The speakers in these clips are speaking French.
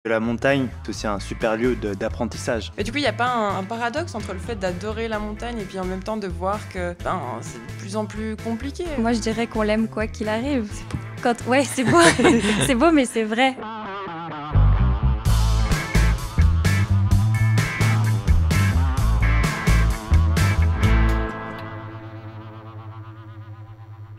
La montagne, c'est aussi un super lieu d'apprentissage. Et du coup, il n'y a pas un paradoxe entre le fait d'adorer la montagne et puis en même temps de voir que c'est de plus en plus compliqué. Moi, je dirais qu'on l'aime quoi qu'il arrive. Ouais, c'est beau, c'est beau, mais c'est vrai.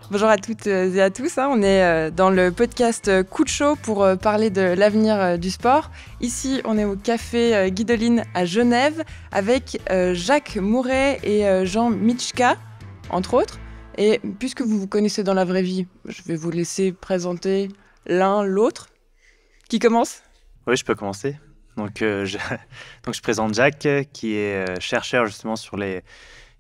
Bonjour à toutes et à tous, on est dans le podcast Coup de chaud pour parler de l'avenir du sport. Ici, on est au café Guidoline à Genève avec Jacques Mouret et Jean Mitschka, entre autres. Et puisque vous vous connaissez dans la vraie vie, je vais vous laisser présenter l'un l'autre. Qui commence ? Oui, je peux commencer. Donc, je présente Jacques, qui est chercheur justement sur les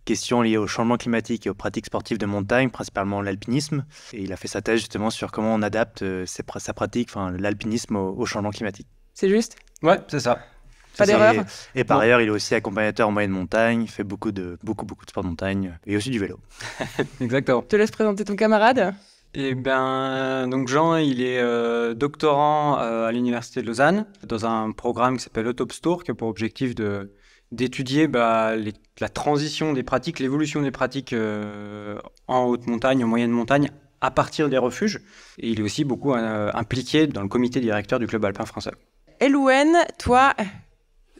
questions liées au changement climatique et aux pratiques sportives de montagne, principalement l'alpinisme. Et il a fait sa thèse justement sur comment on adapte sa pratique, l'alpinisme au changement climatique. C'est juste ? Ouais, c'est ça. Pas d'erreur ? Et par ailleurs, il est aussi accompagnateur en moyenne montagne, il fait beaucoup de sport de montagne et aussi du vélo. Exactement. Je te laisse présenter ton camarade. Et donc Jean, il est doctorant à l'Université de Lausanne dans un programme qui s'appelle Autopstour, qui a pour objectif d'étudier la transition des pratiques, l'évolution des pratiques en haute montagne, en moyenne montagne, à partir des refuges. Et il est aussi beaucoup impliqué dans le comité directeur du club alpin français. Elouen, toi,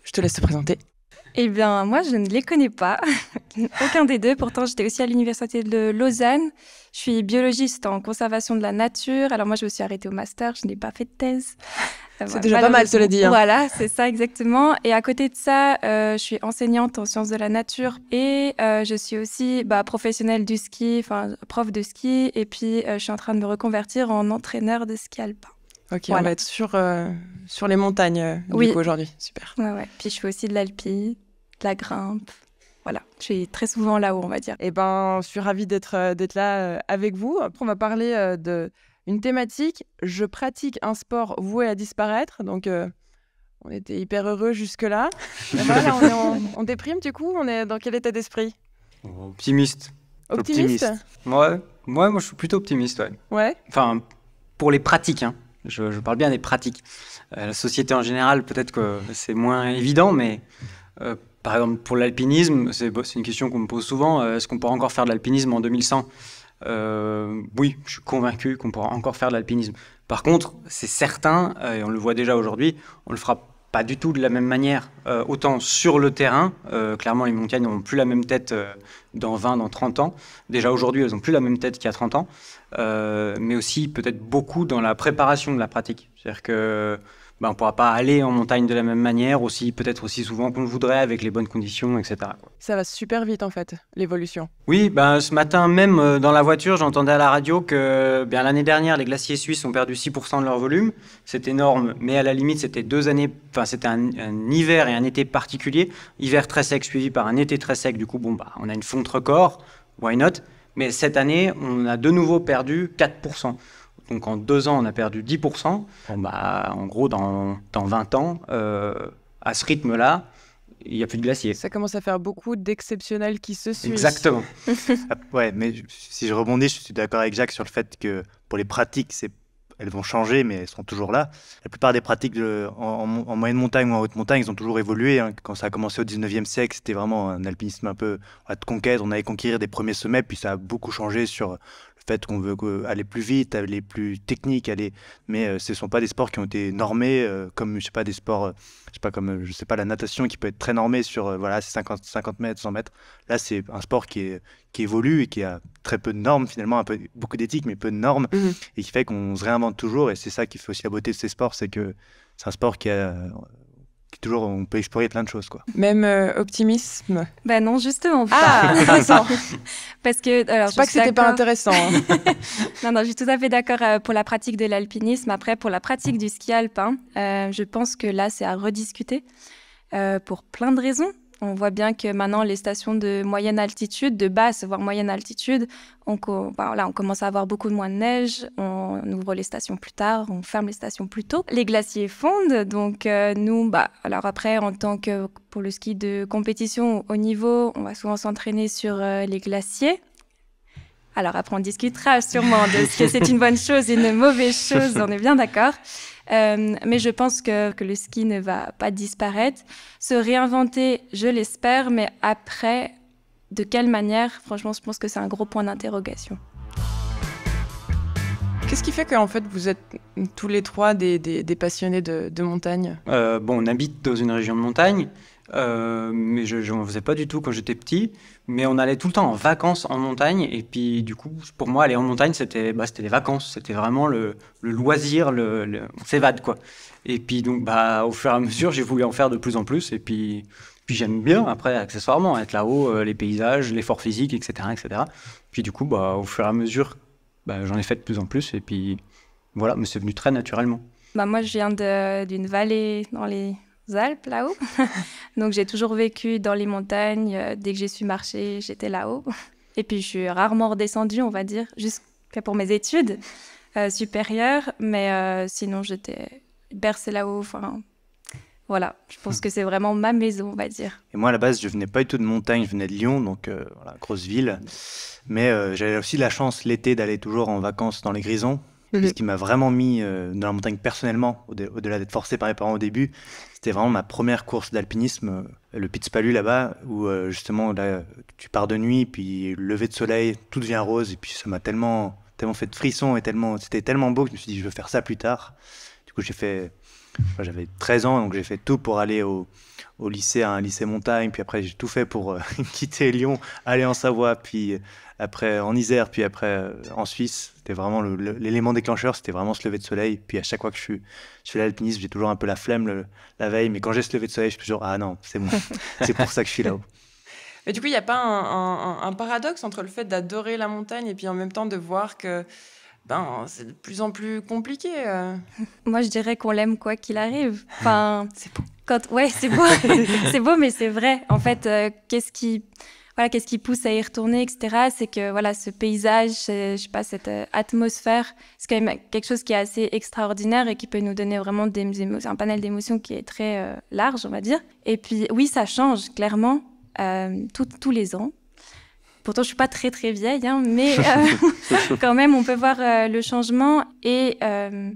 je te laisse te présenter. Eh bien, moi, je ne les connais pas. Aucun des deux. Pourtant, j'étais aussi à l'Université de Lausanne. Je suis biologiste en conservation de la nature. Alors moi, je me suis arrêtée au master. Je n'ai pas fait de thèse. C'est déjà pas mal, cela dit. Voilà, c'est ça exactement. Et à côté de ça, je suis enseignante en sciences de la nature et je suis aussi professionnelle du ski, prof de ski. Et puis, je suis en train de me reconvertir en entraîneur de ski alpin. Ok, voilà. On va être sur les montagnes du coup aujourd'hui. Super. Ouais. Puis je fais aussi de l'alpi, de la grimpe. Voilà, je suis très souvent là-haut, on va dire. Eh ben, je suis ravie d'être là avec vous. Après, on va parler d'une thématique. Je pratique un sport voué à disparaître. Donc, on était hyper heureux jusque-là. Voilà, on est en déprime du coup. On est dans quel état d'esprit ? Optimiste. Optimiste. Ouais, moi je suis plutôt optimiste, ouais. Ouais. Enfin, pour les pratiques, hein. Je parle bien des pratiques. La société en général, peut-être que c'est moins évident, mais par exemple pour l'alpinisme, c'est une question qu'on me pose souvent. Est-ce qu'on pourra encore faire de l'alpinisme en 2100 ? Oui, je suis convaincu qu'on pourra encore faire de l'alpinisme. Par contre, c'est certain, et on le voit déjà aujourd'hui, on le fera pas du tout de la même manière, autant sur le terrain. Clairement, les montagnes n'auront plus la même tête dans 20, dans 30 ans. Déjà aujourd'hui, elles n'ont plus la même tête qu'il y a 30 ans. Mais aussi peut-être beaucoup dans la préparation de la pratique. C'est-à-dire que on ne pourra pas aller en montagne de la même manière, peut-être aussi souvent qu'on le voudrait, avec les bonnes conditions, etc. Ça va super vite en fait, l'évolution. Oui, ce matin même, dans la voiture, j'entendais à la radio que l'année dernière, les glaciers suisses ont perdu 6% de leur volume. C'est énorme, mais à la limite, c'était c'était un hiver et un été particulier. Hiver très sec suivi par un été très sec. Du coup, on a une fonte record, why not ? Mais cette année, on a de nouveau perdu 4%. Donc en 2 ans, on a perdu 10%. En gros, dans 20 ans, à ce rythme-là, il n'y a plus de glaciers. Ça commence à faire beaucoup d'exceptionnels qui se suivent. Exactement. Ouais, mais si je rebondis, je suis d'accord avec Jacques sur le fait que pour les pratiques, elles vont changer, mais elles sont toujours là. La plupart des pratiques en moyenne montagne ou en haute montagne, ils ont toujours évolué. Hein. Quand ça a commencé au 19e siècle, c'était vraiment un alpinisme un peu de conquête. On allait conquérir des premiers sommets, puis ça a beaucoup changé sur le fait qu'on veut aller plus vite, aller plus technique, mais ce ne sont pas des sports qui ont été normés comme, des sports, comme la natation qui peut être très normée sur, c'est 50 mètres, 100 mètres. Là, c'est un sport qui évolue et qui a très peu de normes finalement, beaucoup d'éthique, mais peu de normes, et qui fait qu'on se réinvente toujours, et c'est ça qui fait aussi la beauté de ces sports, c'est que c'est un sport qui toujours, on peut explorer plein de choses, quoi. Même optimisme. Non, justement pas. Ah, intéressant. Parce que, alors, je sais pas que c'était pas intéressant. Hein. Non, je suis tout à fait d'accord pour la pratique de l'alpinisme. Après, pour la pratique du ski alpin, je pense que là, c'est à rediscuter pour plein de raisons. On voit bien que maintenant, les stations de moyenne altitude, de basse, voire moyenne altitude, on commence à avoir beaucoup moins de neige, on ouvre les stations plus tard, on ferme les stations plus tôt. Les glaciers fondent, donc nous, alors après, en tant que pour le ski de compétition au haut niveau, on va souvent s'entraîner sur les glaciers. Alors après, on discutera sûrement de ce que c'est une bonne chose et une mauvaise chose, on est bien d'accord. Mais je pense que le ski ne va pas disparaître. Se réinventer, je l'espère, mais après, de quelle manière? Franchement, je pense que c'est un gros point d'interrogation. Qu'est-ce qui fait qu'en fait, vous êtes tous les trois des passionnés de montagne? On habite dans une région de montagne, mais je n'en faisais pas du tout quand j'étais petit. Mais on allait tout le temps en vacances en montagne. Et puis, du coup, pour moi, aller en montagne, c'était les vacances. C'était vraiment le loisir, on s'évade, quoi. Et puis, donc, au fur et à mesure, j'ai voulu en faire de plus en plus. Et puis j'aime bien, après, accessoirement, être là-haut, les paysages, l'effort physique, etc., etc. Puis, du coup, au fur et à mesure, j'en ai fait de plus en plus. Et puis, voilà, mais c'est venu très naturellement. Moi, je viens d'une vallée dans les Alpes, là-haut. Donc, j'ai toujours vécu dans les montagnes. Dès que j'ai su marcher, j'étais là-haut. Et puis, je suis rarement redescendue, on va dire, jusqu'à pour mes études supérieures. Mais sinon, j'étais bercée là-haut. Enfin, voilà, je pense que c'est vraiment ma maison, on va dire. Et moi, à la base, je venais pas du tout de montagne, je venais de Lyon, donc voilà, grosse ville. Mais j'avais aussi la chance l'été d'aller toujours en vacances dans les Grisons. Ce qui m'a vraiment mis dans la montagne personnellement, au-delà d'être forcé par mes parents au début, c'était vraiment ma première course d'alpinisme, le Pitzpalu là-bas, où justement là, tu pars de nuit, puis lever de soleil, tout devient rose, et puis ça m'a tellement fait de frissons, et c'était tellement beau que je me suis dit, je veux faire ça plus tard. Du coup, j'avais 13 ans, donc j'ai fait tout pour aller au lycée, à un lycée montagne, puis après j'ai tout fait pour quitter Lyon, aller en Savoie, puis après en Isère, puis après en Suisse. C'était vraiment l'élément déclencheur, c'était vraiment ce lever de soleil. Puis à chaque fois que je fais l'alpinisme, j'ai toujours un peu la flemme la veille, mais quand j'ai ce lever de soleil, je suis toujours ah non, c'est bon, c'est pour ça que je suis là-haut. Mais du coup, il n'y a pas un paradoxe entre le fait d'adorer la montagne et puis en même temps de voir que c'est de plus en plus compliqué. Moi, je dirais qu'on l'aime quoi qu'il arrive. Enfin, c'est beau. Ouais, c'est beau. C'est beau, mais c'est vrai. En fait, qu'est-ce qui pousse à y retourner, etc. C'est que voilà, ce paysage, je sais pas, cette atmosphère, c'est quand même quelque chose qui est assez extraordinaire et qui peut nous donner vraiment un panel d'émotions qui est très large, on va dire. Et puis, oui, ça change, clairement, tous les ans. Pourtant, je suis pas très très vieille, hein, mais quand même, on peut voir le changement et de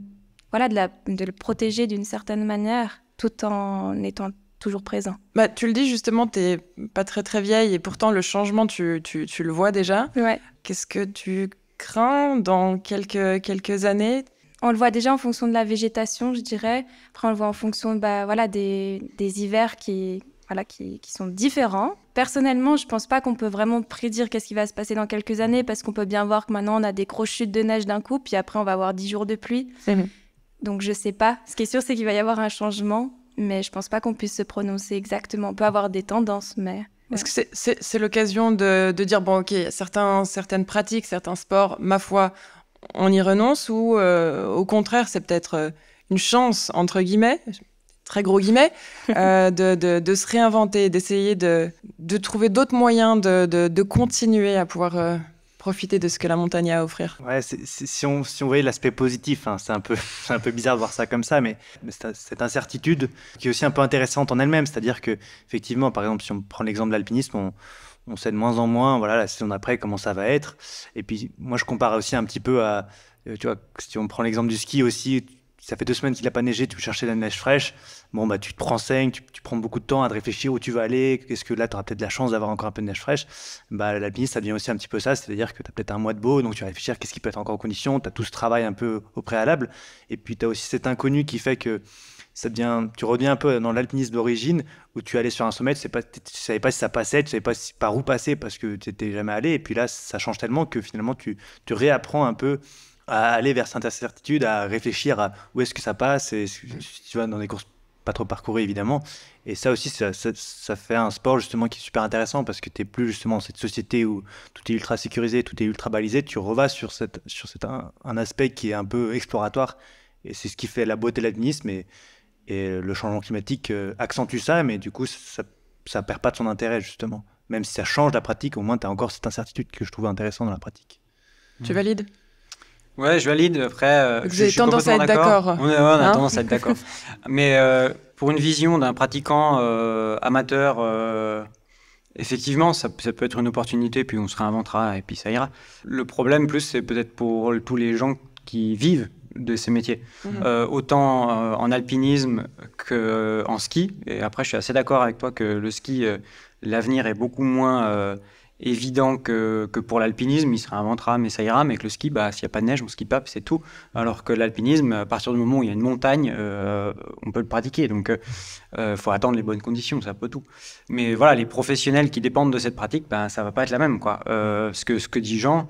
le protéger d'une certaine manière, tout en étant toujours présent. Tu le dis justement, tu n'es pas très très vieille et pourtant le changement, tu le vois déjà. Ouais. Qu'est-ce que tu crains dans quelques années? On le voit déjà en fonction de la végétation, je dirais. Après, on le voit en fonction des hivers qui sont différents. Personnellement, je pense pas qu'on peut vraiment prédire qu'est-ce qui va se passer dans quelques années parce qu'on peut bien voir que maintenant, on a des grosses chutes de neige d'un coup, puis après, on va avoir 10 jours de pluie. Donc, je sais pas. Ce qui est sûr, c'est qu'il va y avoir un changement, mais je pense pas qu'on puisse se prononcer exactement. On peut avoir des tendances, mais... Ouais. Est-ce que c'est l'occasion de dire, bon, ok, certaines pratiques, certains sports, ma foi, on y renonce ou au contraire, c'est peut-être une chance, entre guillemets, très gros guillemets, de se réinventer, d'essayer de trouver d'autres moyens de continuer à pouvoir profiter de ce que la montagne a à offrir. Ouais, si on voyait l'aspect positif, hein, c'est un peu bizarre de voir ça comme ça, mais cette incertitude qui est aussi un peu intéressante en elle-même, c'est-à-dire que effectivement, par exemple, si on prend l'exemple de l'alpinisme, on sait de moins en moins, voilà, la saison d'après, comment ça va être. Et puis, moi, je compare aussi un petit peu à, tu vois, si on prend l'exemple du ski aussi, ça fait 2 semaines qu'il n'a pas neigé, tu veux chercher de la neige fraîche, tu te renseignes, tu prends beaucoup de temps à te réfléchir où tu vas aller, est-ce que là, tu auras peut-être de la chance d'avoir encore un peu de neige fraîche. L'alpinisme, ça devient aussi un petit peu ça, c'est-à-dire que tu as peut-être un mois de beau, donc tu vas réfléchir qu'est-ce qui peut être encore en condition, tu as tout ce travail un peu au préalable, et puis tu as aussi cet inconnu qui fait que tu reviens un peu dans l'alpinisme d'origine, où tu allais sur un sommet, tu savais pas si ça passait, tu savais pas par où passer parce que tu n'étais jamais allé, et puis là, ça change tellement que finalement, tu réapprends un peu à aller vers cette incertitude, à réfléchir à où est-ce que ça passe, et tu vas dans des courses pas trop parcourues évidemment, et ça aussi ça fait un sport justement qui est super intéressant parce que tu n'es plus justement dans cette société où tout est ultra sécurisé, tout est ultra balisé, tu revas sur un aspect qui est un peu exploratoire, et c'est ce qui fait la beauté de l'alpinisme, et le changement climatique accentue ça, mais du coup ça perd pas de son intérêt justement, même si ça change la pratique, au moins tu as encore cette incertitude que je trouve intéressante dans la pratique. Tu valides? Ouais, je valide. Après, vous avez tendance à être d'accord. On a tendance à être d'accord. Mais pour une vision d'un pratiquant amateur Effectivement, ça peut être une opportunité, puis on se réinventera et puis ça ira. Le problème, plus, c'est peut-être pour tous les gens qui vivent de ces métiers. Autant en alpinisme qu'en ski. Et après, je suis assez d'accord avec toi que le ski, l'avenir est beaucoup moins évident que pour l'alpinisme. Il se réinventera, mais ça ira. Mais que le ski, s'il n'y a pas de neige, on ski pas, c'est tout. Alors que l'alpinisme, à partir du moment où il y a une montagne, on peut le pratiquer. Donc, faut attendre les bonnes conditions, c'est un peu tout. Mais voilà, les professionnels qui dépendent de cette pratique, ça va pas être la même, quoi. Ce que dit Jean,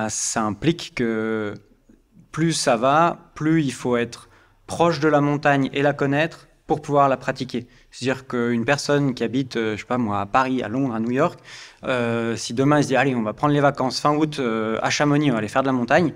ça implique que plus ça va, plus il faut être proche de la montagne et la connaître pour pouvoir la pratiquer. C'est-à-dire qu'une personne qui habite, je sais pas moi, à Paris, à Londres, à New York, si demain il se dit allez, on va prendre les vacances fin août à Chamonix, on va aller faire de la montagne,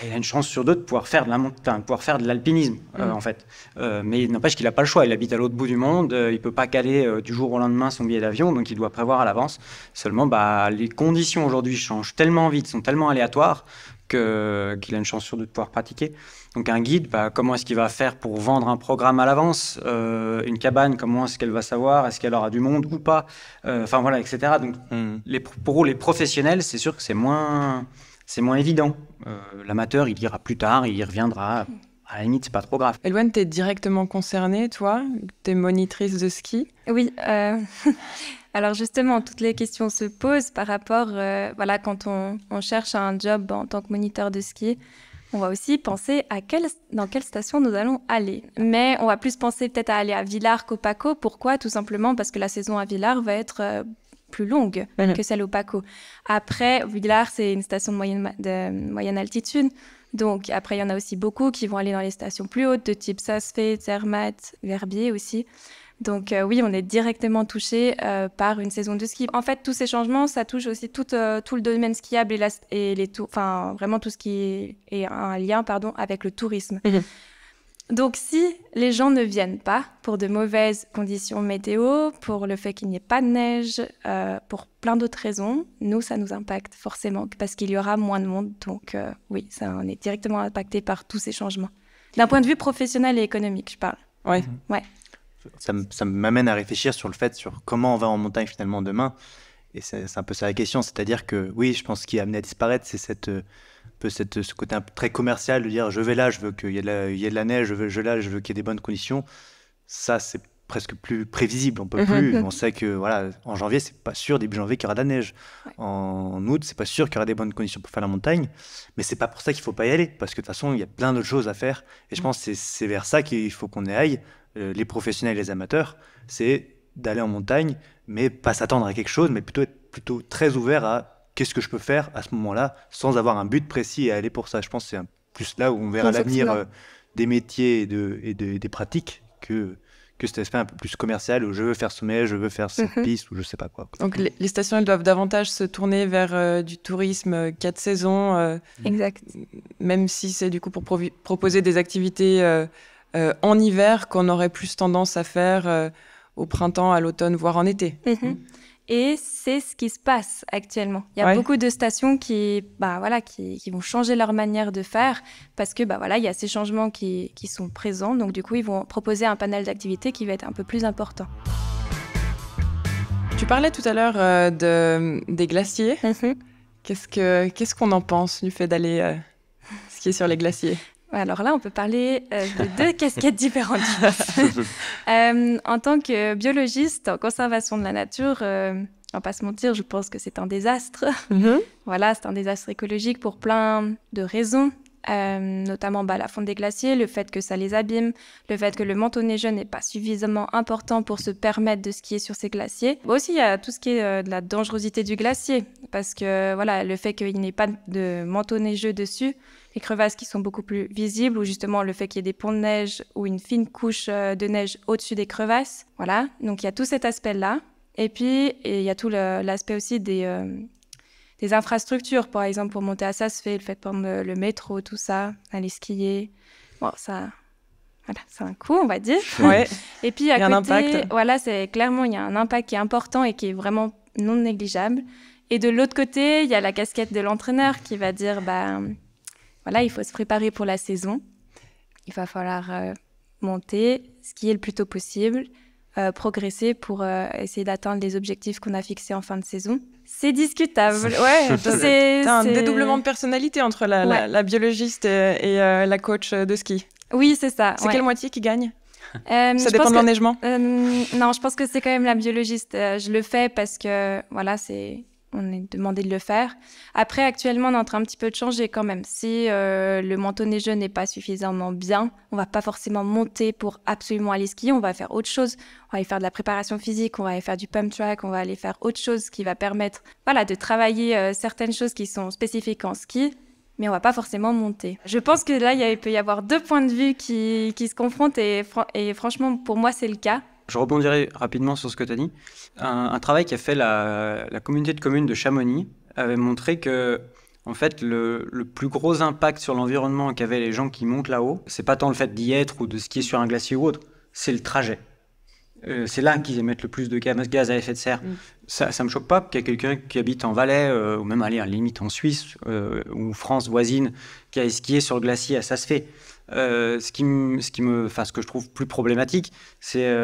il a une chance sur deux de pouvoir faire de l'alpinisme, en fait. Mais il n'empêche qu'il n'a pas le choix. Il habite à l'autre bout du monde, il ne peut pas caler du jour au lendemain son billet d'avion, donc il doit prévoir à l'avance. Seulement, les conditions aujourd'hui changent tellement vite, sont tellement aléatoires qu'il a une chance sur deux de pouvoir pratiquer. Donc un guide, comment est-ce qu'il va faire pour vendre un programme à l'avance, une cabane, comment est-ce qu'elle va savoir, est-ce qu'elle aura du monde ou pas, voilà, etc. Donc pour les professionnels, c'est sûr que c'est moins évident. L'amateur, il ira plus tard, il y reviendra. À la limite, c'est pas trop grave. Elouane, t'es directement concernée, toi? T'es monitrice de ski? Oui. Alors justement, toutes les questions se posent par rapport, quand on cherche un job en tant que moniteur de ski, on va aussi penser dans quelle station nous allons aller. Mais on va plus penser peut-être à aller à Villars qu'au Paco. Pourquoi? Tout simplement parce que la saison à Villars va être plus longue que celle au Paco. Après, Villars, c'est une station de moyenne altitude. Donc après, il y en a aussi beaucoup qui vont aller dans les stations plus hautes, de type Saas-Fee, Zermatt, Verbier aussi. Donc oui, on est directement touché par une saison de ski. En fait, tous ces changements, ça touche aussi tout le domaine skiable vraiment tout ce qui est un lien avec le tourisme. Donc si les gens ne viennent pas pour de mauvaises conditions météo, pour le fait qu'il n'y ait pas de neige, pour plein d'autres raisons, nous, ça nous impacte forcément parce qu'il y aura moins de monde. Donc oui, ça, on est directement impacté par tous ces changements. D'un point de vue professionnel et économique, je parle. Ouais. Ouais. Ça m'amène à réfléchir sur comment on va en montagne finalement demain. Et c'est un peu ça la question. C'est-à-dire que oui, je pense ce qui est amené à disparaître, c'est ce côté un peu très commercial de dire je vais là, je veux qu'il y ait de la neige, je veux qu'il y ait des bonnes conditions. Ça, c'est presque plus prévisible. On peut plus. On sait que voilà, en janvier, c'est pas sûr, début janvier, qu'il y aura de la neige. Ouais. En août, c'est pas sûr qu'il y aura des bonnes conditions pour faire la montagne. Mais c'est pas pour ça qu'il faut pas y aller. Parce que de toute façon, il y a plein d'autres choses à faire. Et je pense que c'est vers ça qu'il faut qu'on aille. Les professionnels et les amateurs, c'est d'aller en montagne, mais pas s'attendre à quelque chose, mais plutôt être très ouvert à qu'est-ce que je peux faire à ce moment-là, sans avoir un but précis et aller pour ça. Je pense que c'est plus là où on verra l'avenir des métiers et des pratiques que cet aspect un peu plus commercial où je veux faire sommet, je veux faire cette piste ou je sais pas quoi. Donc les stations, elles doivent davantage se tourner vers du tourisme 4 saisons. Exact. Même si c'est du coup pour proposer des activités en hiver qu'on aurait plus tendance à faire au printemps, à l'automne, voire en été. Et c'est ce qui se passe actuellement. Il y a beaucoup de stations qui vont changer leur manière de faire parce que il y a ces changements qui sont présents. Donc du coup, ils vont proposer un panel d'activités qui va être un peu plus important. Tu parlais tout à l'heure des glaciers. Qu'est-ce qu'on en pense du fait d'aller skier sur les glaciers ? Alors là, on peut parler de deux casquettes différentes. En tant que biologiste en conservation de la nature, on va pas se mentir, je pense que c'est un désastre. Voilà, c'est un désastre écologique pour plein de raisons, notamment la fonte des glaciers, le fait que ça les abîme, le fait que le manteau neigeux n'est pas suffisamment important pour se permettre de skier sur ces glaciers. Aussi, il y a tout ce qui est de la dangerosité du glacier, parce que le fait qu'il n'ait pas de manteau neigeux dessus, les crevasses qui sont beaucoup plus visibles, ou justement le fait qu'il y ait des ponts de neige ou une fine couche de neige au-dessus des crevasses. Voilà, donc il y a tout cet aspect-là. Et puis, il y a tout l'aspect aussi des infrastructures, par exemple, pour monter à Saas-Fee, le fait de prendre le métro, tout ça, aller skier. Bon, ça... Voilà, c'est un coût, on va dire. Ouais. Et puis, à côté, un impact. Voilà, c'est clairement, il y a un impact qui est important et qui est vraiment non négligeable. Et de l'autre côté, il y a la casquette de l'entraîneur qui va dire... il faut se préparer pour la saison. Il va falloir monter, skier le plus tôt possible. progresser pour essayer d'atteindre les objectifs qu'on a fixés en fin de saison. C'est discutable. Ouais, t'as un dédoublement de personnalité entre la biologiste et la coach de ski. Oui, c'est ça. C'est quelle moitié qui gagne? Ça dépend de l'enneigement? Non, je pense que c'est quand même la biologiste. Je le fais parce que, voilà, on est demandé de le faire. Après, actuellement, on est en train un petit peu de changer quand même. Si le manteau neigeux n'est pas suffisamment bien, on va pas forcément monter pour absolument aller skier. On va faire autre chose. On va aller faire de la préparation physique, on va aller faire du pump track, on va aller faire autre chose qui va permettre, voilà, de travailler certaines choses qui sont spécifiques en ski, mais on va pas forcément monter. Je pense que là, il peut y avoir deux points de vue qui se confrontent et franchement, pour moi, c'est le cas. Je rebondirai rapidement sur ce que tu as dit. Un travail qu'a fait la communauté de communes de Chamonix avait montré que, en fait, le plus gros impact sur l'environnement qu'avaient les gens qui montent là-haut, c'est pas tant le fait d'y être ou de skier sur un glacier ou autre, c'est le trajet. C'est là qu'ils émettent le plus de gaz à effet de serre. Ça me choque pas qu'il y ait quelqu'un qui habite en Valais, ou même aller à la limite en Suisse, ou France voisine, qui aille skier sur le glacier, ça se fait. Ce que je trouve plus problématique, c'est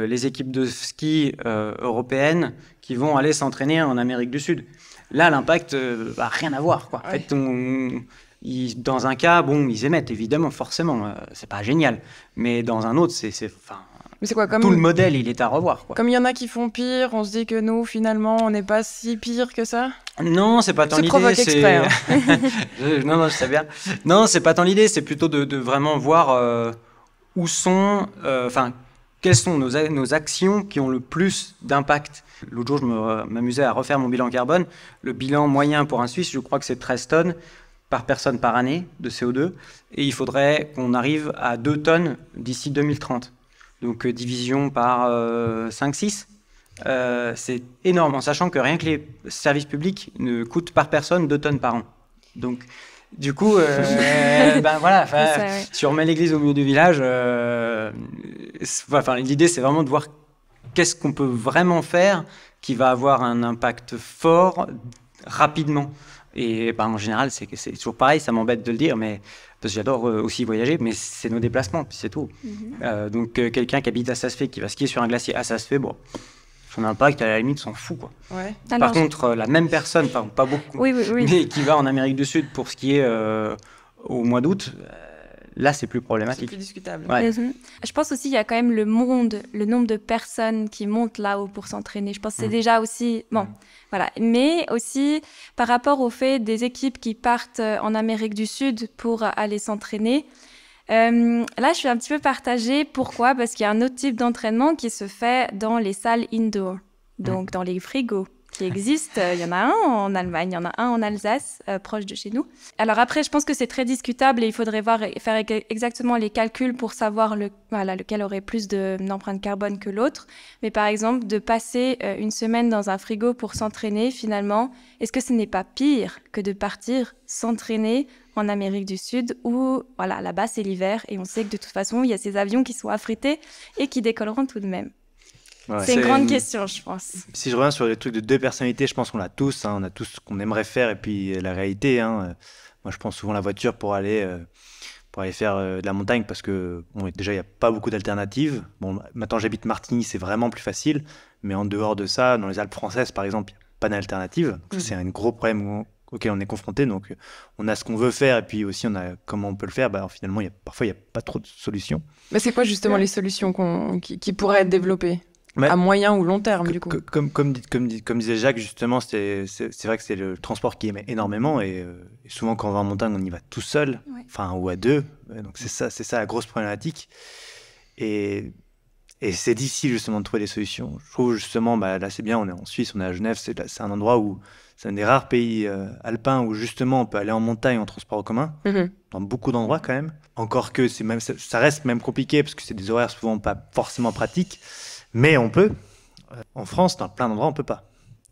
les équipes de ski européennes qui vont aller s'entraîner en Amérique du Sud. Là, l'impact n'a rien à voir, quoi. Ouais. En fait, dans un cas, bon, ils émettent, évidemment, forcément. C'est pas génial. Mais dans un autre, Mais c'est quoi, tout le modèle, il est à revoir, quoi. Comme il y en a qui font pire, on se dit que nous, finalement, on n'est pas si pire que ça? Non, c'est pas tant l'idée. provoque exprès, hein. Non, je sais bien. Non, c'est pas tant l'idée, c'est plutôt de vraiment voir où sont, quelles sont nos actions qui ont le plus d'impact. L'autre jour, je m'amusais à refaire mon bilan carbone. Le bilan moyen pour un Suisse, je crois que c'est 13 tonnes par personne par année de CO2. Et il faudrait qu'on arrive à 2 tonnes d'ici 2030. Donc division par 5-6. C'est énorme, en sachant que rien que les services publics ne coûtent par personne 2 tonnes par an. Donc, du coup, voilà, si on remet l'église au milieu du village, l'idée c'est vraiment de voir qu'est-ce qu'on peut vraiment faire qui va avoir un impact fort rapidement. Et en général, c'est toujours pareil, ça m'embête de le dire, mais parce que j'adore aussi voyager, mais c'est nos déplacements, puis c'est tout. Donc quelqu'un qui habite à Saas-Fee, qui va skier sur un glacier à Saas-Fee, bon, son impact, à la limite, s'en fout, quoi. Ouais. Par contre, la même personne, pas beaucoup, oui. mais qui va en Amérique du Sud pour skier au mois d'août, là, c'est plus problématique. C'est plus discutable. Ouais. Je pense aussi qu'il y a quand même le nombre de personnes qui montent là-haut pour s'entraîner. Je pense que c'est déjà aussi... Bon, voilà. Mais aussi, par rapport au fait des équipes qui partent en Amérique du Sud pour aller s'entraîner, là, je suis un petit peu partagée. Pourquoi? Parce qu'il y a un autre type d'entraînement qui se fait dans les salles indoor, donc dans les frigos qui existent. Il y en a un en Allemagne, il y en a un en Alsace, proche de chez nous. Alors après, je pense que c'est très discutable et il faudrait faire exactement les calculs pour savoir lequel aurait plus d'empreinte carbone que l'autre. Mais par exemple, de passer une semaine dans un frigo pour s'entraîner, finalement, est-ce que ce n'est pas pire que de partir s'entraîner en Amérique du Sud où, voilà, là-bas, c'est l'hiver et on sait que de toute façon, il y a ces avions qui sont affrétés et qui décolleront tout de même. Ouais, c'est une grande question, je pense. Si je reviens sur les trucs de deux personnalités, je pense qu'on l'a tous. On a tous ce qu'on aimerait faire et puis la réalité. Moi, je prends souvent la voiture pour aller faire de la montagne parce que déjà, il n'y a pas beaucoup d'alternatives. Bon, maintenant, j'habite Martigny, c'est vraiment plus facile. Mais en dehors de ça, dans les Alpes françaises, par exemple, il n'y a pas d'alternative. C'est un gros problème auquel on est confronté. Donc, on a ce qu'on veut faire et puis aussi, on a comment on peut le faire. Finalement, parfois, il n'y a pas trop de solutions. Mais c'est quoi justement les solutions qui pourraient être développées ? À moyen ou long terme, du coup. Comme disait Jacques, justement, c'est vrai que c'est le transport qui émet énormément et souvent quand on va en montagne, on y va tout seul, ou à deux. Donc c'est ça la grosse problématique. Et c'est difficile justement de trouver des solutions. Je trouve justement, là c'est bien, on est en Suisse, on est à Genève, c'est un endroit où c'est un des rares pays alpins où justement on peut aller en montagne en transport en commun, dans beaucoup d'endroits quand même. Encore que ça reste même compliqué parce que c'est des horaires souvent pas forcément pratiques. Mais on peut. En France, dans plein d'endroits, on peut pas.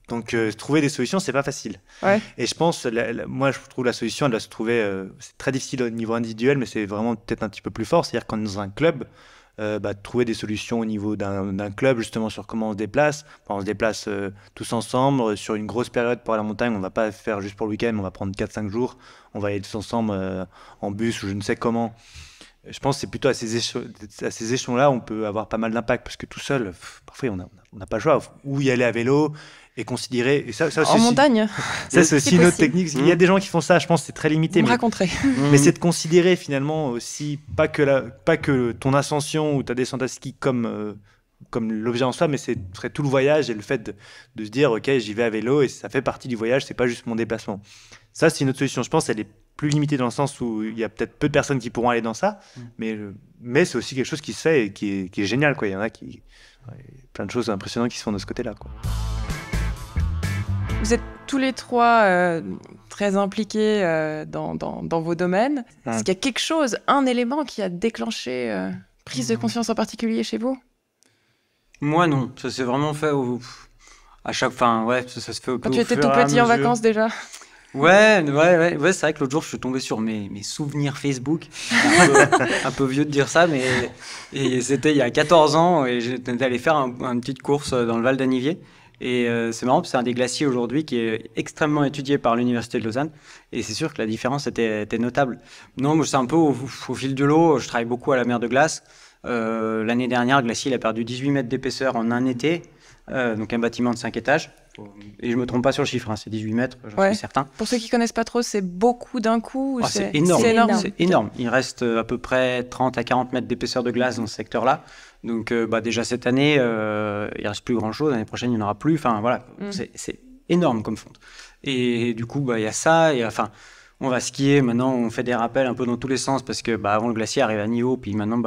Donc, trouver des solutions, c'est pas facile. Ouais. Et je pense, moi, je trouve la solution, elle doit se trouver. C'est très difficile au niveau individuel, mais c'est vraiment peut-être un petit peu plus fort. C'est-à-dire qu'on est dans un club, trouver des solutions au niveau d'un club, justement, sur comment on se déplace. On se déplace tous ensemble sur une grosse période pour aller en montagne. On va pas faire juste pour le week-end, on va prendre 4-5 jours. On va aller tous ensemble en bus ou je ne sais comment. Je pense que c'est plutôt à ces échelons-là on peut avoir pas mal d'impact parce que tout seul, parfois on n'a pas le choix. Ou y aller à vélo et considérer. Et ça en montagne. Ça, c'est aussi une autre technique. Il y a des gens qui font ça, je pense que c'est très limité. Vous me raconterez. Mais c'est de considérer finalement aussi pas que ton ascension ou ta descente à ski comme l'objet en soi, mais c'est tout le voyage et le fait de se dire ok, j'y vais à vélo et ça fait partie du voyage, c'est pas juste mon déplacement. Ça, c'est une autre solution. Je pense qu'elle est plus limitée dans le sens où il y a peut-être peu de personnes qui pourront aller dans ça, mais c'est aussi quelque chose qui se fait et qui est génial, quoi. Il y en a plein de choses impressionnantes qui se font de ce côté-là, quoi. Vous êtes tous les trois très impliqués dans vos domaines. Est-ce qu'il y a quelque chose, un élément qui a déclenché prise de conscience en particulier chez vous? Moi, non. Ça s'est vraiment fait à chaque fin. Ouais, ça se fait quand tu étais tout petit en vacances déjà. Ouais, c'est vrai que l'autre jour, je suis tombé sur mes souvenirs Facebook. Un peu vieux de dire ça, mais c'était il y a 14 ans et j'étais allé faire une petite course dans le Val d'Anivier. Et c'est marrant, c'est un des glaciers aujourd'hui qui est extrêmement étudié par l'Université de Lausanne. Et c'est sûr que la différence était notable. Non, moi, c'est un peu au fil de l'eau. Je travaille beaucoup à la mer de glace. L'année dernière, le glacier il a perdu 18 mètres d'épaisseur en un été. Donc un bâtiment de 5 étages. Et je ne me trompe pas sur le chiffre, hein, c'est 18 mètres, j'en suis certain. Pour ceux qui ne connaissent pas trop, c'est beaucoup d'un coup? C'est énorme. C'est énorme. Il reste à peu près 30 à 40 mètres d'épaisseur de glace dans ce secteur-là. Donc déjà cette année, il ne reste plus grand-chose. L'année prochaine, il n'y en aura plus. Enfin, voilà, c'est énorme comme fonte. Et du coup, il y a ça. On va skier, maintenant on fait des rappels un peu dans tous les sens parce que avant le glacier arrive à niveau, puis maintenant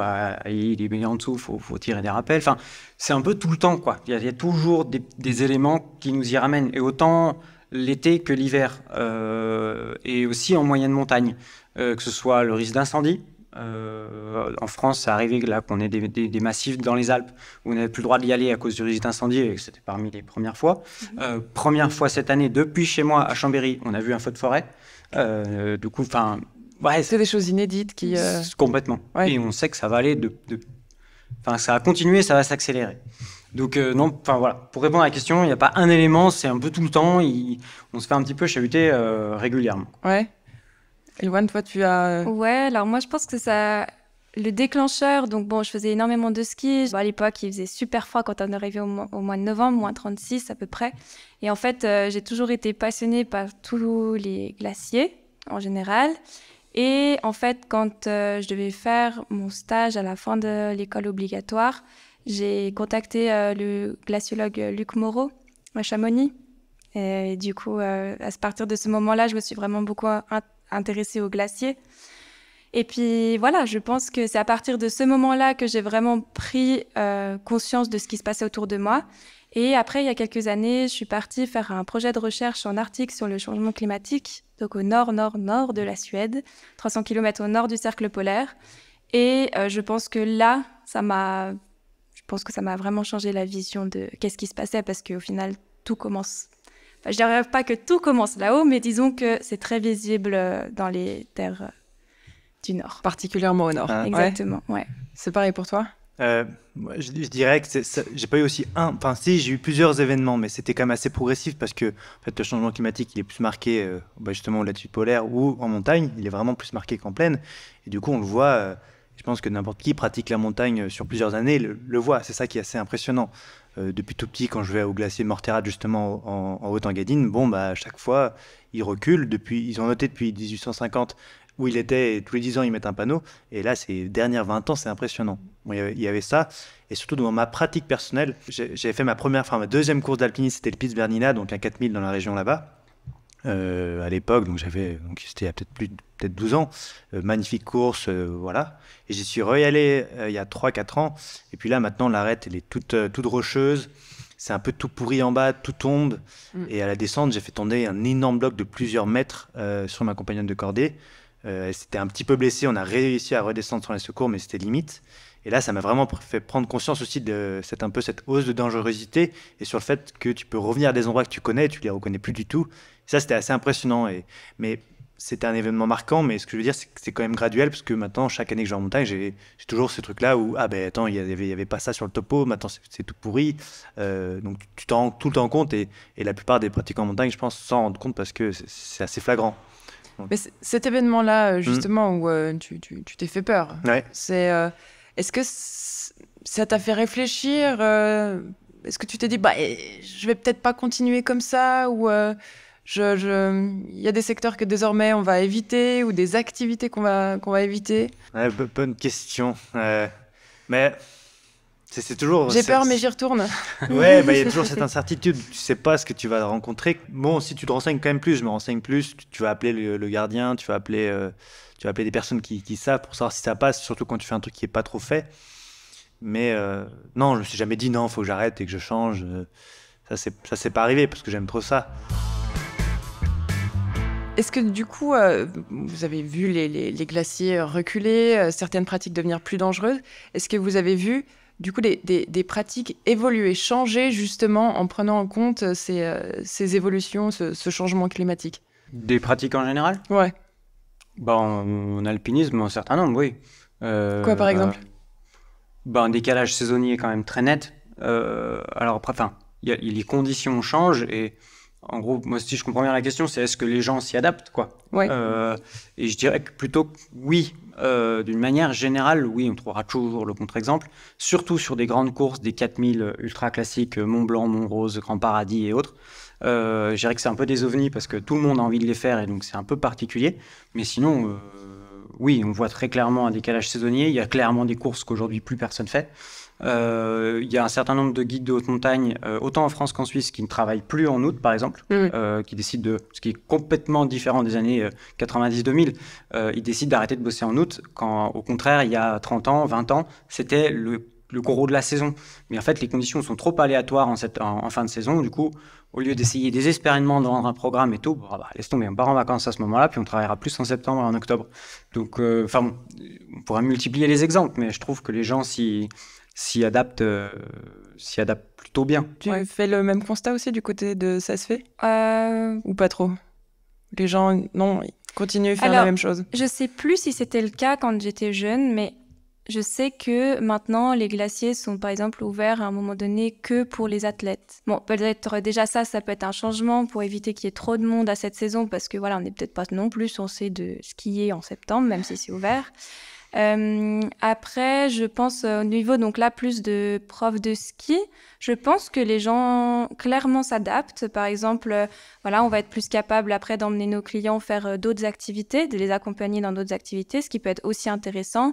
il est bien en dessous, faut tirer des rappels. Enfin, c'est un peu tout le temps, quoi. Il y a toujours des éléments qui nous y ramènent, et autant l'été que l'hiver, et aussi en moyenne montagne, que ce soit le risque d'incendie. En France, c'est arrivé là qu'on ait des massifs dans les Alpes où on n'avait plus le droit d'y aller à cause du risque d'incendie, et c'était parmi les premières fois. Première fois cette année, depuis chez moi à Chambéry, on a vu un feu de forêt. Du coup, c'est des choses inédites qui... Complètement. Ouais. Et on sait que ça va aller ça va continuer, ça va s'accélérer. Donc non, voilà. Pour répondre à la question, il n'y a pas un élément, c'est un peu tout le temps. On se fait un petit peu chahuter régulièrement. Ouais. Elwan, toi, tu as... Ouais, alors moi, je pense que ça... Le déclencheur, donc bon, je faisais énormément de ski. À l'époque, il faisait super froid quand on arrivait au mois de novembre, moins 36 à peu près. Et en fait, j'ai toujours été passionnée par tous les glaciers, en général. Et en fait, quand je devais faire mon stage à la fin de l'école obligatoire, j'ai contacté le glaciologue Luc Moreau à Chamonix. Et du coup, à partir de ce moment-là, je me suis vraiment beaucoup intéressée aux glaciers. Et puis voilà, je pense que c'est à partir de ce moment-là que j'ai vraiment pris conscience de ce qui se passait autour de moi. Et après, il y a quelques années, je suis partie faire un projet de recherche en Arctique sur le changement climatique, donc au nord de la Suède, 300 km au nord du cercle polaire. Et je pense que là, ça m'a vraiment changé la vision de qu'est-ce qui se passait, parce qu'au final, tout commence... Enfin, je dirais pas que tout commence là-haut, mais disons que c'est très visible dans les terres... du Nord. Particulièrement au Nord. Exactement, ouais. C'est pareil pour toi? Moi, je dirais que j'ai pas eu aussi si, j'ai eu plusieurs événements, mais c'était quand même assez progressif parce que en fait, le changement climatique, il est plus marqué justement au latitude polaire ou en montagne. Il est vraiment plus marqué qu'en plaine. Et du coup, on le voit. Je pense que n'importe qui pratique la montagne sur plusieurs années le voit. C'est ça qui est assez impressionnant. Depuis tout petit, quand je vais au glacier Morteratsch, justement en Haute-Engadine, à chaque fois, il recule. Ils ont noté depuis 1850 où il était, et tous les 10 ans, ils mettent un panneau. Et là, ces dernières 20 ans, c'est impressionnant. Bon, il y avait ça. Et surtout, dans ma pratique personnelle, j'avais fait ma deuxième course d'alpinisme, c'était le Piz Bernina, donc un 4000 dans la région là-bas. À l'époque, donc c'était il y a peut-être 12 ans. Magnifique course, voilà. Et j'y suis re-allé il y a 3-4 ans. Et puis là, maintenant, l'arête, elle est toute rocheuse. C'est un peu tout pourri en bas, tout tombe. Et à la descente, j'ai fait tomber un énorme bloc de plusieurs mètres sur ma compagnonne de cordée. Elle s'était un petit peu blessée, on a réussi à redescendre sur les secours, mais c'était limite. Et là, ça m'a vraiment fait prendre conscience aussi de cette hausse de dangerosité et sur le fait que tu peux revenir à des endroits que tu connais et tu les reconnais plus du tout. Et ça, c'était assez impressionnant. Mais c'était un événement marquant, mais ce que je veux dire, c'est que c'est quand même graduel, parce que maintenant, chaque année que je vais en montagne, j'ai toujours ce truc-là où, attends, il y avait pas ça sur le topo, maintenant c'est tout pourri. Donc tu t'en rends tout le temps compte, et la plupart des pratiquants en montagne, je pense, s'en rendent compte parce que c'est assez flagrant. Donc, Mais cet événement-là, justement, où tu t'es fait peur, ouais. Est-ce que ça t'a fait réfléchir Est-ce que tu t'es dit, je vais peut-être pas continuer comme ça, ou il y a des secteurs que désormais on va éviter, ou des activités qu'on va éviter? Ouais, bonne question. Mais c'est toujours... J'ai peur, mais j'y retourne. Ouais, il y a toujours cette incertitude. Tu sais pas ce que tu vas rencontrer. Bon, si tu te renseignes quand même plus, je me renseigne plus. Tu vas appeler le gardien, tu vas appeler des personnes qui savent pour savoir si ça passe, surtout quand tu fais un truc qui est pas trop fait. Mais non, je me suis jamais dit non, faut que j'arrête et que je change. Ça c'est pas arrivé parce que j'aime trop ça. Est-ce que du coup, vous avez vu les glaciers reculer, certaines pratiques devenir plus dangereuses? Est-ce que vous avez vu du coup des pratiques évoluer, changer justement en prenant en compte ces évolutions, ce changement climatique? Des pratiques en général? Ouais. En alpinisme, un certain nombre, oui. Quoi par exemple? Un décalage saisonnier quand même très net. Alors après, les conditions changent et en gros, moi si je comprends bien la question, c'est est-ce que les gens s'y adaptent, quoi. Ouais. Et je dirais que plutôt oui. D'une manière générale, oui, on trouvera toujours le contre-exemple, surtout sur des grandes courses, des 4000 ultra classiques, Mont Blanc, Mont Rose, Grand Paradis et autres. Je dirais que c'est un peu des ovnis parce que tout le monde a envie de les faire et donc c'est un peu particulier. Mais sinon, oui, on voit très clairement un décalage saisonnier. Il y a clairement des courses qu'aujourd'hui plus personne fait. Il y a un certain nombre de guides de haute montagne, autant en France qu'en Suisse, qui ne travaillent plus en août, par exemple, qui décident ce qui est complètement différent des années 90-2000, ils décident d'arrêter de bosser en août, quand au contraire, il y a 30 ans, 20 ans, c'était le gros de la saison. Mais en fait, les conditions sont trop aléatoires en fin de saison, du coup, au lieu d'essayer désespérément de vendre un programme et tout, laisse tomber, on part en vacances à ce moment-là, puis on travaillera plus en septembre et en octobre. Donc, on pourrait multiplier les exemples, mais je trouve que les gens s'y adaptent plutôt bien. Tu fais le même constat aussi du côté de Ça se fait ou pas trop? Les gens, non, ils continuent à faire la même chose. Je sais plus si c'était le cas quand j'étais jeune, mais je sais que maintenant, les glaciers sont par exemple ouverts à un moment donné que pour les athlètes. Bon, peut-être déjà ça peut être un changement pour éviter qu'il y ait trop de monde à cette saison, parce que voilà, on n'est peut-être pas non plus censé de skier en septembre, même si c'est ouvert. Après, je pense au niveau, donc là, plus de profs de ski, je pense que les gens clairement s'adaptent. Par exemple, on va être plus capable après d'emmener nos clients faire d'autres activités, de les accompagner dans d'autres activités, ce qui peut être aussi intéressant.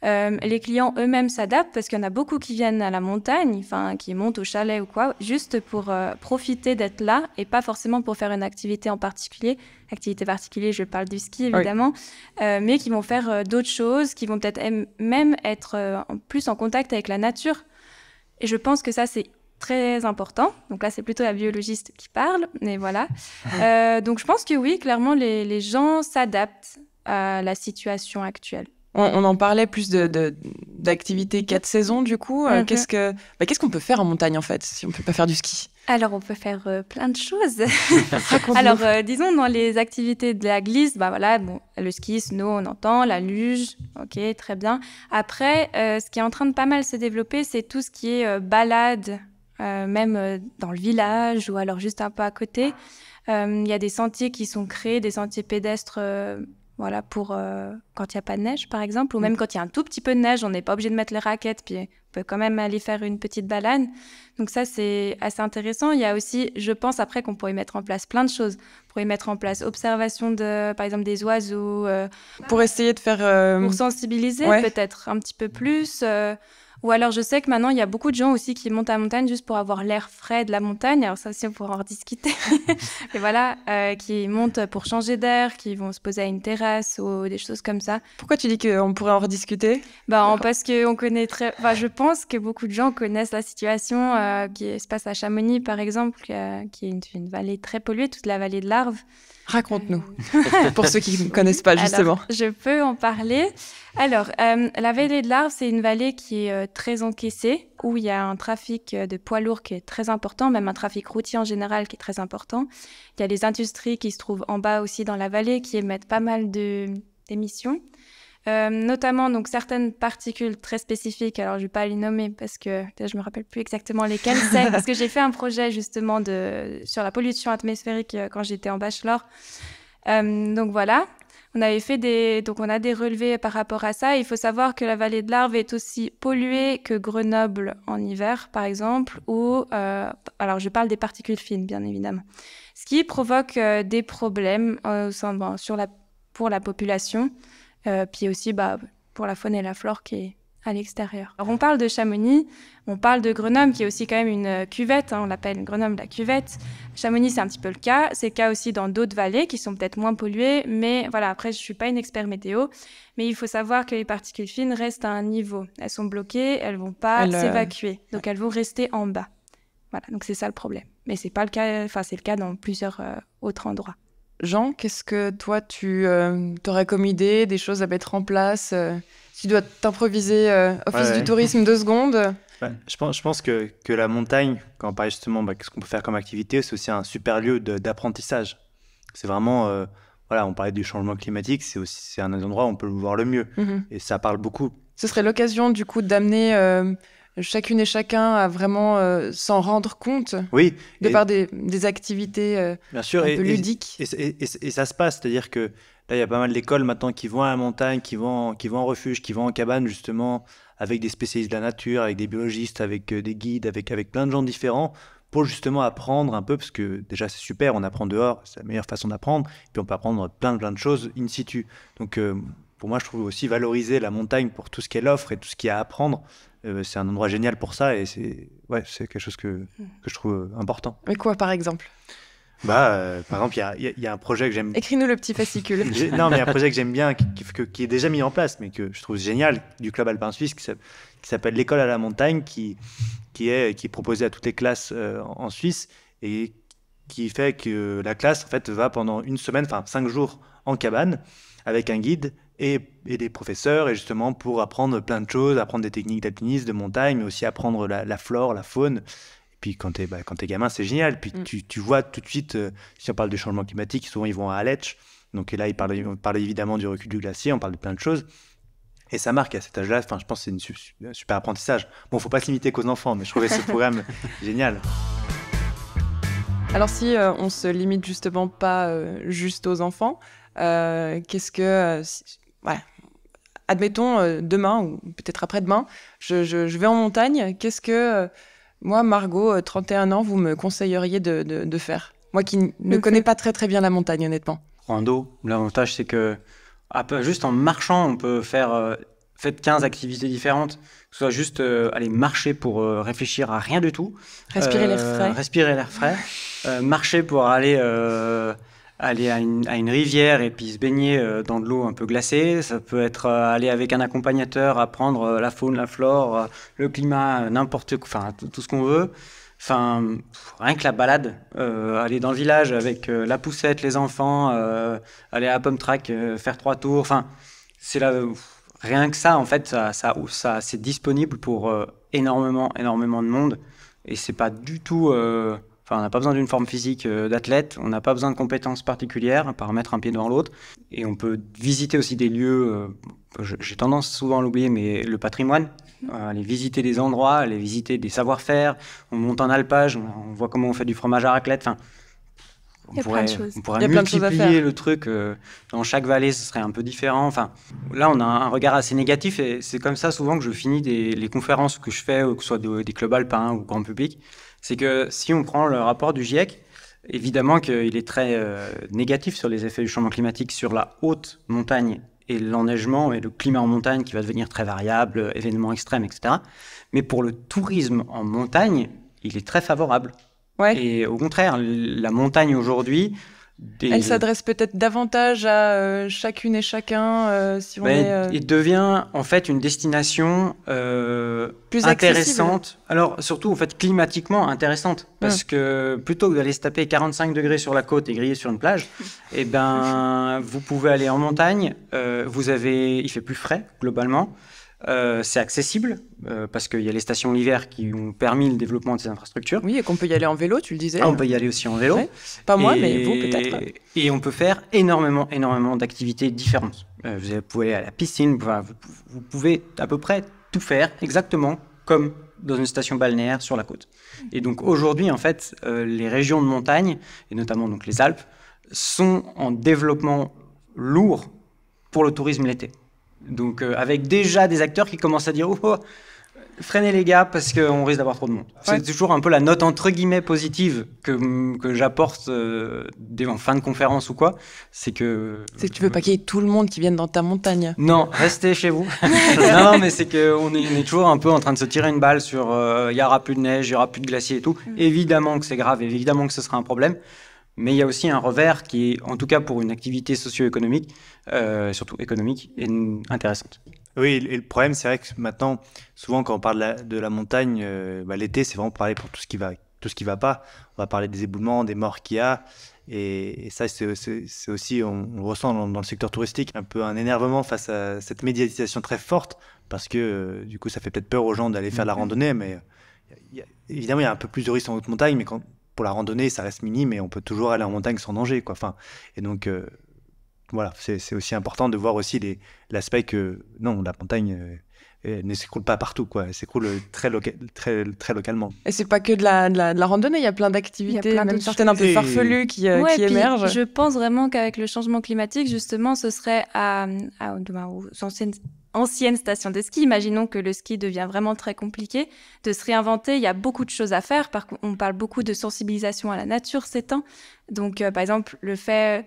Les clients eux-mêmes s'adaptent parce qu'il y en a beaucoup qui viennent à la montagne, qui montent au chalet ou quoi, juste pour profiter d'être là et pas forcément pour faire une activité en particulier. Activité particulière, je parle du ski évidemment, mais qui vont faire d'autres choses, qui vont peut-être même être plus en contact avec la nature. Et je pense que ça, c'est très important. Donc là, c'est plutôt la biologiste qui parle, mais voilà. Donc je pense que oui, clairement, les gens s'adaptent à la situation actuelle. On en parlait plus d'activités 4 saisons, du coup. Qu'est-ce qu'on peut faire en montagne, en fait, si on ne peut pas faire du ski? Alors, on peut faire plein de choses. Alors, disons, dans les activités de la glisse, le ski, snow, on entend, la luge, ok, très bien. Après, ce qui est en train de pas mal se développer, c'est tout ce qui est balade, même dans le village ou alors juste un peu à côté. Il y a des sentiers qui sont créés, des sentiers pédestres... pour quand il n'y a pas de neige, par exemple, ou même quand il y a un tout petit peu de neige, on n'est pas obligé de mettre les raquettes, puis on peut quand même aller faire une petite balade. Donc ça, c'est assez intéressant. Il y a aussi, je pense, après qu'on pourrait mettre en place plein de choses. On pourrait mettre en place observation, par exemple, des oiseaux. Pour essayer de faire... Pour sensibiliser, peut-être un petit peu plus... Ou alors, je sais que maintenant, il y a beaucoup de gens aussi qui montent à la montagne juste pour avoir l'air frais de la montagne. Alors ça aussi, on pourra en rediscuter. Et voilà, qui montent pour changer d'air, qui vont se poser à une terrasse ou des choses comme ça. Pourquoi tu dis qu'on pourrait en rediscuter? Parce qu'on connaît je pense que beaucoup de gens connaissent la situation qui se passe à Chamonix, par exemple, qui est une vallée très polluée, toute la vallée de l'Arve. Raconte-nous, pour ceux qui ne connaissent pas, justement. Alors, je peux en parler. Alors, la vallée de l'Arve, c'est une vallée qui est très encaissée, où il y a un trafic de poids lourds qui est très important, même un trafic routier en général qui est très important. Il y a les industries qui se trouvent en bas aussi dans la vallée, qui émettent pas mal d'émissions. Notamment donc certaines particules très spécifiques, alors je vais pas les nommer parce que je me rappelle plus exactement lesquelles c'est, parce que j'ai fait un projet justement sur la pollution atmosphérique quand j'étais en bachelor. Donc voilà. On avait fait donc on a des relevés par rapport à ça. Il faut savoir que la vallée de l'Arve est aussi polluée que Grenoble en hiver, par exemple, alors je parle des particules fines, bien évidemment. Ce qui provoque des problèmes pour la population, puis aussi pour la faune et la flore qui est à l'extérieur. Alors on parle de Chamonix, on parle de Grenoble qui est aussi quand même une cuvette, on l'appelle Grenoble la cuvette. Chamonix c'est un petit peu le cas, c'est le cas aussi dans d'autres vallées qui sont peut-être moins polluées, mais voilà, après je suis pas une expert météo, mais il faut savoir que les particules fines restent à un niveau, elles sont bloquées, elles vont pas s'évacuer, donc elles vont rester en bas. Voilà, donc c'est ça le problème, mais c'est pas le cas, c'est le cas dans plusieurs autres endroits. Jean, qu'est-ce que toi tu aurais comme idée, des choses à mettre en place tu dois t'improviser office du tourisme 2 secondes. Je pense que la montagne, quand on parle justement qu'est-ce qu'on peut faire comme activité, c'est aussi un super lieu d'apprentissage. C'est vraiment, on parlait du changement climatique, c'est un des endroits où on peut le voir le mieux. Et ça parle beaucoup. Ce serait l'occasion du coup d'amener chacune et chacun à vraiment s'en rendre compte, par des activités bien sûr, un peu ludiques. Et ça se passe, c'est-à-dire que là, il y a pas mal d'écoles maintenant qui vont à la montagne, qui vont en refuge, qui vont en cabane, justement, avec des spécialistes de la nature, avec des biologistes, avec des guides, avec plein de gens différents, pour justement apprendre un peu, parce que déjà, c'est super, on apprend dehors, c'est la meilleure façon d'apprendre, puis on peut apprendre plein de choses in situ. Donc, pour moi, je trouve aussi valoriser la montagne pour tout ce qu'elle offre et tout ce qu'il y a à apprendre, c'est un endroit génial pour ça, et c'est quelque chose que je trouve important. Mais quoi, par exemple ? Par exemple, il y a un projet que j'aime... Écris-nous le petit fascicule. Non, mais il y a un projet que j'aime bien, qui est déjà mis en place, mais que je trouve génial, du Club Alpin Suisse, qui s'appelle l'École à la montagne, qui est proposé à toutes les classes en Suisse, et qui fait que la classe, en fait, va pendant une semaine, 5 jours en cabane, avec un guide et des professeurs, et justement pour apprendre plein de choses, apprendre des techniques d'alpinisme, de montagne, mais aussi apprendre la flore, la faune. Puis quand t'es gamin, c'est génial. Puis tu vois tout de suite, si on parle du changement climatique, souvent ils vont à Aletsch. Donc là, on parle évidemment du recul du glacier, on parle de plein de choses. Et ça marque à cet âge-là. Je pense que c'est un super apprentissage. Bon, faut pas se limiter qu'aux enfants, mais je trouvais ce programme génial. Alors si on se limite justement pas juste aux enfants, qu'est-ce que... admettons, demain ou peut-être après-demain, je vais en montagne, qu'est-ce que... moi, Margot, 31 ans, vous me conseilleriez de faire? Moi qui ne connais pas très très bien la montagne, honnêtement. Rando, l'avantage c'est que juste en marchant, on peut faites 15 activités différentes. Que ce soit juste aller marcher pour réfléchir à rien du tout. Respirer l'air frais. Respirer l'air frais. Marcher pour aller à une rivière et puis se baigner dans de l'eau un peu glacée. Ça peut être aller avec un accompagnateur, apprendre la faune, la flore, le climat, tout ce qu'on veut. Rien que la balade, aller dans le village avec la poussette, les enfants, aller à Pump Track, faire 3 tours. Rien que ça, en fait, ça c'est disponible pour énormément de monde. Et c'est pas du tout... on n'a pas besoin d'une forme physique d'athlète, on n'a pas besoin de compétences particulières, à part mettre un pied devant l'autre. Et on peut visiter aussi des lieux, j'ai tendance souvent à l'oublier, mais le patrimoine, aller visiter des endroits, aller visiter des savoir-faire, on monte en alpage, on voit comment on fait du fromage à raclette, on pourrait multiplier le truc. Dans chaque vallée, ce serait un peu différent. Là, on a un regard assez négatif et c'est comme ça souvent que je finis les conférences que je fais, que ce soit des clubs alpins ou grand public. C'est que si on prend le rapport du GIEC, évidemment qu'il est très négatif sur les effets du changement climatique sur la haute montagne et l'enneigement et le climat en montagne qui va devenir très variable, événements extrêmes, etc. Mais pour le tourisme en montagne, il est très favorable. Ouais. Et au contraire, la montagne aujourd'hui... Elle s'adresse peut-être davantage à chacune et chacun si on Il devient en fait une destination plus intéressante. Alors surtout en fait climatiquement intéressante parce que plutôt que d'aller se taper 45 degrés sur la côte et griller sur une plage, vous pouvez aller en montagne. Il fait plus frais globalement. C'est accessible parce qu'il y a les stations l'hiver qui ont permis le développement de ces infrastructures. Oui, et qu'on peut y aller en vélo, tu le disais. On peut y aller aussi en vélo. Ouais. Pas moi, mais vous peut-être. Et on peut faire énormément d'activités différentes. Vous pouvez aller à la piscine, vous pouvez à peu près tout faire exactement comme dans une station balnéaire sur la côte. Et donc aujourd'hui, en fait, les régions de montagne, et notamment donc les Alpes, sont en développement lourd pour le tourisme l'été. Donc, avec déjà des acteurs qui commencent à dire oh, freinez les gars parce qu'on risque d'avoir trop de monde. C'est toujours un peu la note entre guillemets positive que j'apporte en fin de conférence ou quoi. C'est que tu veux pas qu'il y ait tout le monde qui vienne dans ta montagne. Non, restez chez vous. non, mais c'est qu'on est toujours un peu en train de se tirer une balle sur il y aura plus de neige, il y aura plus de glaciers et tout. Évidemment que c'est grave, évidemment que ce sera un problème. Mais il y a aussi un revers qui est, en tout cas pour une activité socio-économique, surtout économique, est intéressante. Oui, et le problème, c'est vrai que maintenant, souvent quand on parle de la montagne, l'été, c'est vraiment parler pour tout ce qui va pas. On va parler des éboulements, des morts qu'il y a. Et ça, c'est aussi, on le ressent dans le secteur touristique, un peu un énervement face à cette médiatisation très forte, parce que du coup, ça fait peut-être peur aux gens d'aller faire de la randonnée, mais évidemment, il y a un peu plus de risques en haute montagne, mais pour la randonnée, ça reste minime et on peut toujours aller en montagne sans danger, quoi. Enfin, et donc, voilà, c'est aussi important de voir aussi l'aspect que, non, la montagne ne s'écroule pas partout, quoi. Elle s'écroule très localement. Et c'est pas que de la randonnée, il y a plein d'activités, même certaines un peu farfelues qui émergent. Je pense vraiment qu'avec le changement climatique, justement, ce serait aux anciennes stations de ski. Imaginons que le ski devient vraiment très compliqué, de se réinventer. Il y a beaucoup de choses à faire. On parle beaucoup de sensibilisation à la nature ces temps. Donc, par exemple, le fait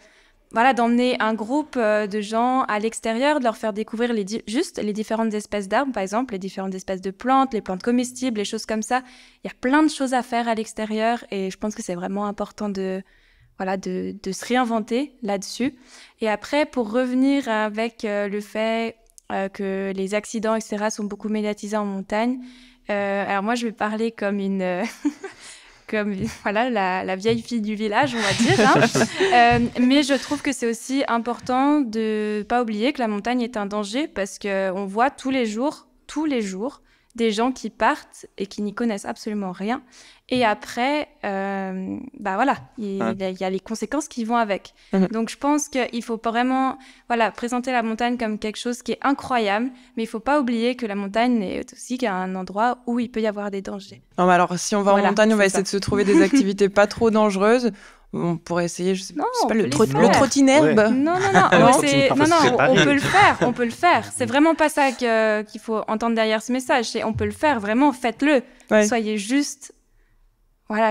d'emmener un groupe de gens à l'extérieur, de leur faire découvrir les différentes espèces d'arbres, par exemple, les différentes espèces de plantes, les plantes comestibles, les choses comme ça. Il y a plein de choses à faire à l'extérieur et je pense que c'est vraiment important de se réinventer là-dessus. Et après, pour revenir avec le fait que les accidents, etc., sont beaucoup médiatisés en montagne, alors moi, je vais parler comme une... comme la vieille fille du village, on va dire. Mais je trouve que c'est aussi important de ne pas oublier que la montagne est un danger parce qu'on voit tous les jours, des gens qui partent et qui n'y connaissent absolument rien. Et après, il y a les conséquences qui vont avec. Donc, je pense qu'il faut vraiment présenter la montagne comme quelque chose qui est incroyable, mais il ne faut pas oublier que la montagne est aussi un endroit où il peut y avoir des dangers. Non, mais alors, si on va en montagne, on va essayer de se trouver des activités pas trop dangereuses. On pourrait essayer, je sais pas, le trottinerbe. Ouais. Non, on peut le faire. C'est vraiment pas ça qu'il faut entendre derrière ce message. C'est on peut le faire, vraiment, faites-le. Ouais. Soyez juste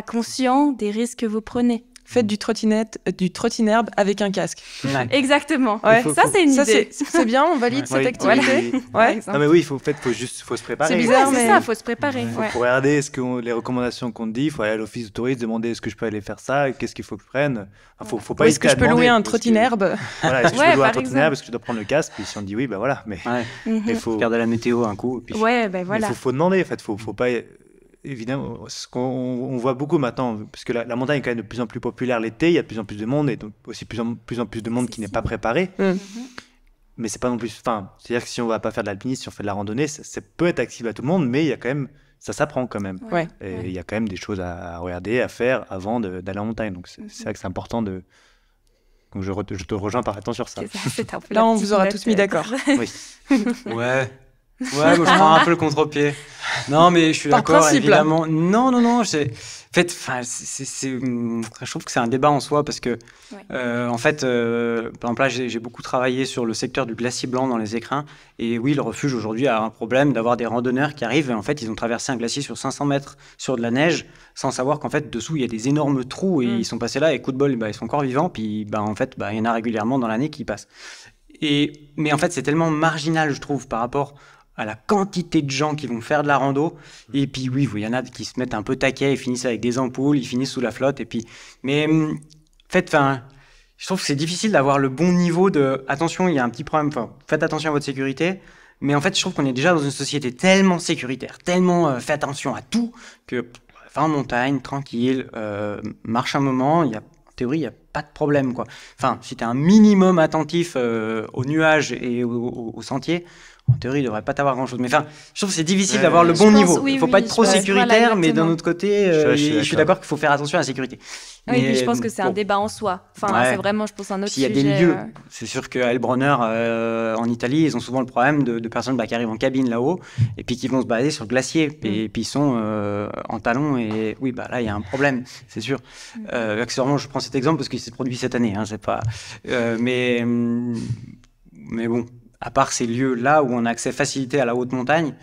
conscient des risques que vous prenez. Faites du trottinerbe avec un casque. Ouais. Exactement. Ouais. Ça, c'est une idée. C'est bien, on valide cette activité. Non, mais oui, faut se préparer. C'est bizarre, mais... c'est ça, faut se préparer. Faut regarder les recommandations qu'on te dit, il faut aller à l'office de tourisme, demander est-ce que je peux aller faire ça, qu'est-ce qu'il faut que je prenne. Enfin, faut pas est-ce que je peux louer un trottinerbe est-ce que je peux louer un trottinerbe, est-ce que je dois prendre le casque, puis si on dit oui, voilà. Mais il faut regarder la météo un coup. Il faut demander, en fait, faut pas... Évidemment, ce qu'on voit beaucoup maintenant, parce que la montagne est quand même de plus en plus populaire l'été, il y a de plus en plus de monde et donc aussi plus en plus de monde qui n'est pas préparé. Mais c'est pas non plus. Enfin, c'est-à-dire que si on va pas faire de l'alpinisme, si on fait de la randonnée, ça peut être accessible à tout le monde, mais il y a quand même, ça s'apprend quand même. Et il y a quand même des choses à regarder, à faire avant d'aller en montagne. Donc c'est vrai que c'est important de. Donc je te rejoins parfaitement sur ça. Là, on vous aura tous mis d'accord. Oui. Ouais, moi, je prends un peu le contre-pied. Non, mais je suis d'accord, évidemment. Non. En fait, je trouve que c'est un débat en soi parce que, en fait, par exemple, là, j'ai beaucoup travaillé sur le secteur du glacier blanc dans les écrins. Et oui, le refuge aujourd'hui a un problème d'avoir des randonneurs qui arrivent. Et en fait, ils ont traversé un glacier sur 500 mètres sur de la neige sans savoir qu'en fait, dessous, il y a des énormes trous. Et ils sont passés là et coup de bol, ils sont encore vivants. Puis, en fait, il y en a régulièrement dans l'année qui passent. Mais en fait, c'est tellement marginal, je trouve, par rapport à la quantité de gens qui vont faire de la rando. Et puis oui, il y en a qui se mettent un peu taquets, ils finissent avec des ampoules, ils finissent sous la flotte. Mais en fait, je trouve que c'est difficile d'avoir le bon niveau de... Attention, il y a un petit problème, faites attention à votre sécurité. Mais en fait, je trouve qu'on est déjà dans une société tellement sécuritaire, tellement faites attention à tout, que va en montagne, tranquille, marche un moment, en théorie, il n'y a pas de problème, quoi. Enfin, si tu es un minimum attentif aux nuages et aux sentiers, en théorie, il ne devrait pas t'avoir grand-chose. Mais enfin, je trouve que c'est difficile Ouais, d'avoir le je bon pense, niveau. oui, Il ne faut oui, pas être trop je pense, sécuritaire, voilà, mais d'un exactement. autre côté, Je suis d'accord qu'il faut faire attention à la sécurité. Oui, et puis je Mais, pense que c'est un bon. débat en soi. Enfin, Ouais. c'est vraiment, je pense, un autre S'il y a sujet. des lieux, c'est sûr qu'à Heilbronner, en Italie, ils ont souvent le problème de personnes qui arrivent en cabine là-haut et puis qui vont se balader sur le glacier. Et puis ils sont en talons et oui, bah là, il y a un problème, c'est sûr. Accessoirement, je prends cet exemple parce qu'il s'est produit cette année. Hein, c'est pas, mais bon, à part ces lieux-là où on a accès facilité à la haute montagne,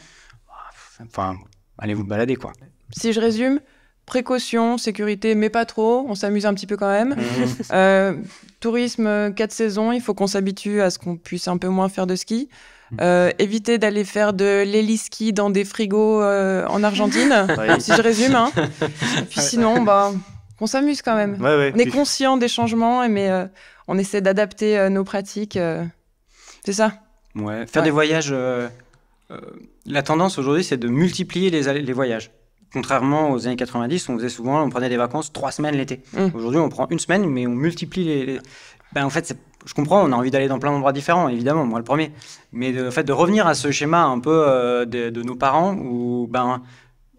enfin, allez vous balader, quoi. Si je résume, précaution, sécurité, mais pas trop. On s'amuse un petit peu quand même. Tourisme 4 saisons, il faut qu'on s'habitue à ce qu'on puisse un peu moins faire de ski. Éviter d'aller faire de l'héliski dans des frigos en Argentine, Oui. si je résume. Hein. Et puis sinon, bah, qu'on s'amuse quand même. Ouais, On est puis- conscient des changements, mais on essaie d'adapter nos pratiques. C'est ça. Ouais, faire Ouais. des voyages. La tendance aujourd'hui, c'est de multiplier les voyages. Contrairement aux années 90, on faisait souvent, on prenait des vacances 3 semaines l'été. Aujourd'hui, on prend 1 semaine, mais on multiplie les... Ben, en fait, je comprends, on a envie d'aller dans plein d'endroits différents, évidemment, moi le premier. Mais en fait, de revenir à ce schéma un peu de nos parents, où, ben,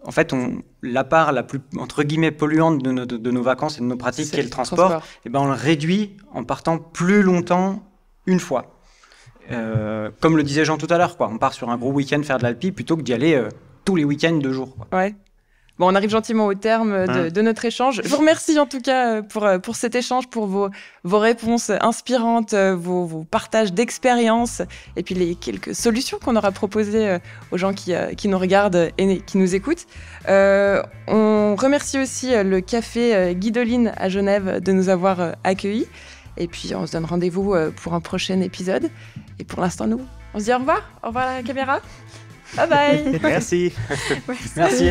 en fait, la part la plus, entre guillemets, polluante de nos vacances et de nos pratiques, qui est le transport, et ben, on le réduit en partant plus longtemps une fois. Comme le disait Jean tout à l'heure, quoi. On part sur un gros week-end faire de l'alpi plutôt que d'y aller tous les week-ends 2 jours. Quoi. Ouais. Bon, on arrive gentiment au terme de notre échange. Je vous remercie en tout cas pour cet échange, pour vos réponses inspirantes, vos partages d'expériences et puis les quelques solutions qu'on aura proposées aux gens qui nous regardent et qui nous écoutent. On remercie aussi le café Guidoline à Genève de nous avoir accueillis. Et puis, on se donne rendez-vous pour un prochain épisode. Et pour l'instant, nous, on se dit au revoir. Au revoir à la caméra. Bye bye. Merci. Merci.